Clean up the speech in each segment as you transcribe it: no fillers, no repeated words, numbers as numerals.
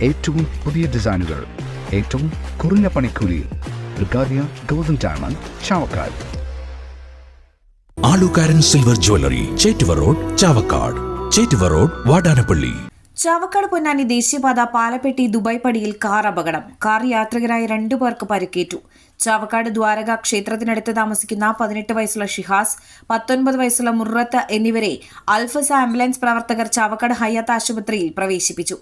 ഏറ്റവും പുതിയ ഡിസൈനുകൾ, ഏറ്റവും കുറഞ്ഞ പണിക്കൂലിയിൽ. ബ്രിഗാദിയ golden diamond, Chavakkad. Alukkaran silver jewellery, Chettuva road, Chavakkad. Chettuva road, Vadanappally. Chavakkad Ponnani ദേശീയപാത പാലപ്പെട്ടി ദുബായ് പടിയിൽ കാർ അപകടം. കാർ യാത്രികരായ 2 പേർക്ക് പരിക്കേറ്റു. ചാവക്കാട് ദ്വാരക ക്ഷേത്രത്തിനടുത്ത് താമസിക്കുന്ന 18 വയസ്സുള്ള ഷിഹാസ്, 19 വയസ്സുള്ള മുറത്ത് എന്നിവരെ അൽഫസ് ആംബുലൻസ് പ്രവർത്തകർ ചാവക്കാട് ഹയാത്ത് ആശുപത്രിയിൽ പ്രവേശിപ്പിച്ചു.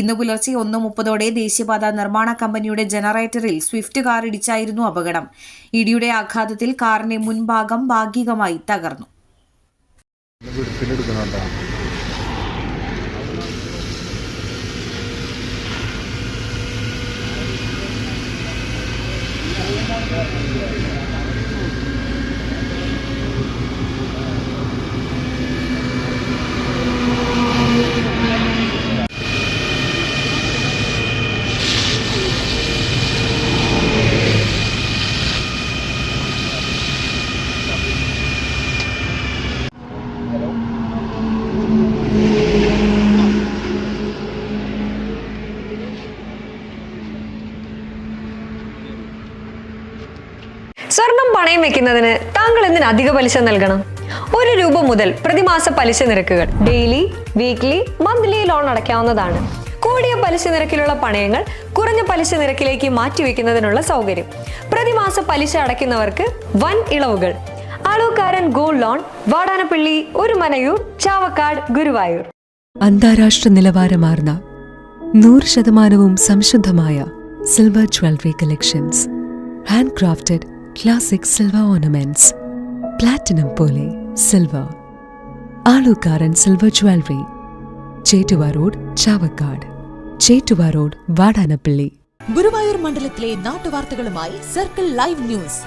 ഇന്ന് പുലർച്ചെ 1:30 ദേശീയപാത നിർമ്മാണ കമ്പനിയുടെ ജനറേറ്ററിൽ സ്വിഫ്റ്റ് കാർ ഇടിച്ചായിരുന്നു അപകടം. ഇടിയുടെ ആഘാതത്തിൽ കാറിന്റെ മുൻഭാഗം ഭാഗികമായി തകർന്നു. സ്വർണം പണയം വെക്കുന്നതിന് താങ്കൾ എന്തിന് അധിക പലിശ നൽകണം? 1 രൂപ മുതൽ പ്രതിമാസ പലിശ നിരക്കുകൾ ഡെയിലി, വീക്ക്ലി, മന്ത്ലി ലോൺ അടയ്ക്കാവുന്നതാണ്. കൂടിയ പലിശ നിരക്കിലുള്ള പണയങ്ങൾ കുറഞ്ഞ പലിശ നിരക്കിലേക്ക് മാറ്റിവെക്കുന്നതിനുള്ള സൗകര്യം. പ്രതിമാസ പലിശ അടയ്ക്കുന്നവർക്ക് വൻ ഇളവുകൾ. Alukkaran gold loan, Vadanappally, Orumanayur, Chavakkad, Guruvayur. അന്താരാഷ്ട്ര നിലവാരമാർന്ന 100% സംശുദ്ധമായ silver jewellery collections. Hand crafted classic silver ornaments. Platinum പോലെ silver. Alukkaran silver jewellery, Chettuva road, Chavakkad. Chettuva road, Vadanappally. Guruvayur മണ്ഡലത്തിലെ നാട്ടുവാർത്തകളുമായി സർക്കിൾ ലൈവ് ന്യൂസ്.